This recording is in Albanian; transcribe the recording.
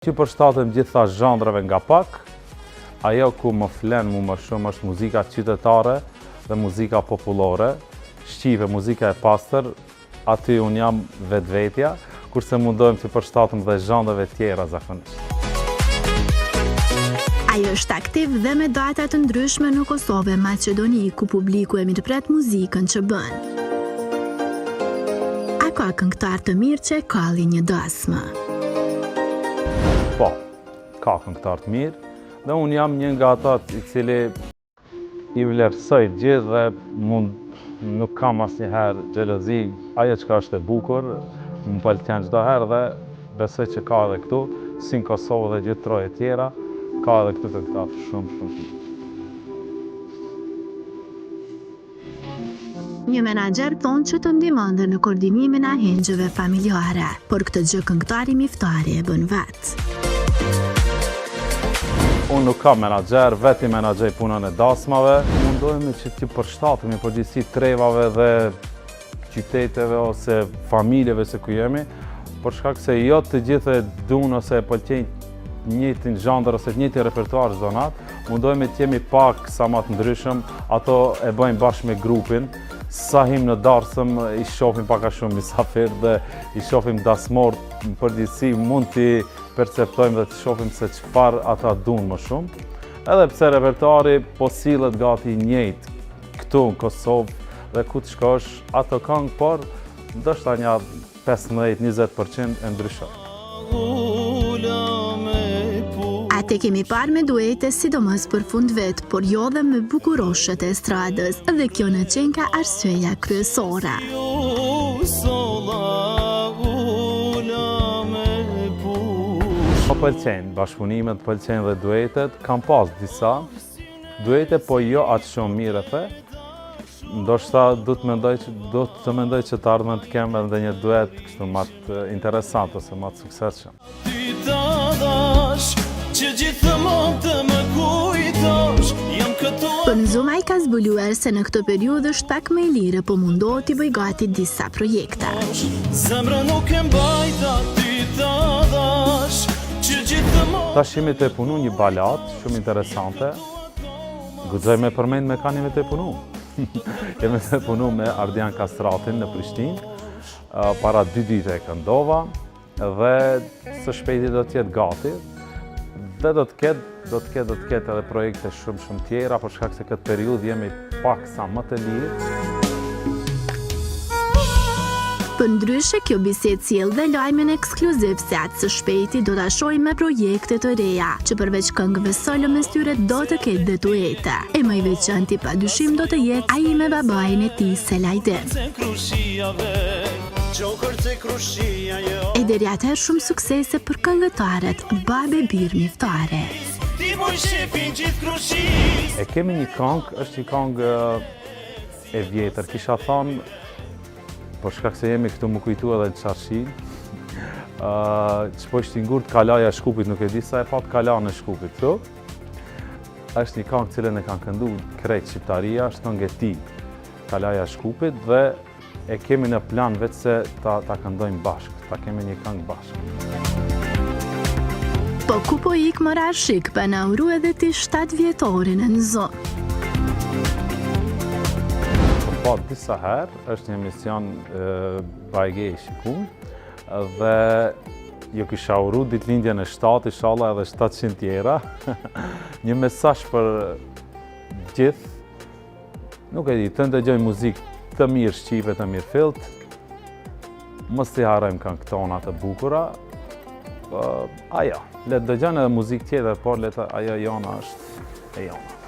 Që përshtatëm gjitha zhandrave nga pak, ajo ku më flen mu më shumë është muzika qytetare dhe muzika popullore, shqipe, muzika e pastër, aty unë jam vetvetja, kurse mundohem që përshtatëm dhe zhandrave tjera zakonisht. Ajo është aktiv dhe me data të ndryshme në Kosovë e Maqedoni, ku publiku e mirëpret muzikën që bën. A ka këngëtar të mirë që e kalli një dasmë? Po, ka këngëtar të mirë, dhe unë jam një nga ata i cili i vlerësoj gjithë dhe nuk kam asnjëherë xhelozi. Ajo çka është e bukur, më pëlqen çdo herë dhe besoj që ka edhe këtu, si në Kosovë dhe gjithë troje tjera, ka edhe këtu këngëtar shumë. Një menaxher thonë që të ndihmon dhe në koordinimin e ahengjëve familjare, por këtë gjë këngëtari miftari e bën vetë. Unë nuk kam menaxher, vetë i menaxhoj punën e dasmave. Mundohemi që të përshtatemi përgjithësi trevave dhe qyteteve ose familjeve se ku jemi, për shkak se jo të gjithë e duan ose e pëlqejnë njëjtin zhandër ose njëjtin repertuar çdo natë. Mundohemi të jemi pak sa më të ndryshëm, ato e bëjmë bashkë me grupin. Sa him në darsëm, i shohim pak a shumë mysafir dhe i shohim dasmor, në përgjithësi mund t'i perceptojmë dhe të shohim se çfarë ata duan më shumë. Edhe pse repertuari po sillet gati njëjtë këtu në Kosovë dhe ku të shkosh, ato këngë, por ndoshta një 15-20% e ndryshon. Ate kemi parë me duete sidomos për fund vet, por jo dhe me bukuroshët e estradës, dhe kjo në qenë ka arsyeja kryesore. Më pëlqejnë bashkëpunimet, pëlqejnë dhe duetet, kam pas disa duete, po jo atë shumë mirë the. Ndoshta do të mendoj që të ardhmen të kem edhe një duet kështu më të interesant ose më të suksesshëm. Pënzuma i ka zbuluar se në këtë periudhë është pak më i lirë, po mundohet t'i bëj gati disa projekte. Tash jemi të punu një balat shumë interesante. Guxoj me përmend me kanime të punu. Jemi të punu me Ardian Kastratin në Prishtinë. Para 2 ditë e këndova dhe së shpejti do t'jetë gati. Dhe do të ketë edhe projekte shumë tjera, për shkak se këtë periudhë jemi pak sa më të lirë. Përndryshe, kjo bisedë sjell dhe lajmin ekskluziv se atë së shpejti do ta shohim me projekte të reja, që përveç këngëve solo mes tyre do të ketë dhe duete. E më i veçanti padyshim do të jetë ai me babain e tij Selajdin. E deri atëherë shumë suksese për këngëtarët Babe Bir Miftare. E kemi një këngë, është një këngë e vjetër, kisha thonë, por shkak se jemi këtu më kujtu edhe në Çarshi. Që po ishte ngurt kalaja e Shkupit, nuk e di sa e pat kalane e Shkupit këtu. Është një këngë cilën e kanë këndu krejt shqiptaria, është këngë e tij, kalaja e Shkupit, dhe e kemi në plan vetë se ta këndojmë bashkë, ta kemi një këngë bashkë. Po ku po ik më rashik, pa na uru edhe ti 7 vjetorin e në zonë. Po disa herë, është një emision Bajge i Shikun, dhe ju kisha uru ditëlindjen e 7, inshallah edhe 700 tjera. Një mesazh për gjithë, nuk e di, të ndëgjojmë muzikë të mirë shqipe, të mirë fillt, mos t'i harrojmë këngët tona të bukura. Ajo, le të dëgjojnë edhe muzikë tjetër, por ajo jona është e jona.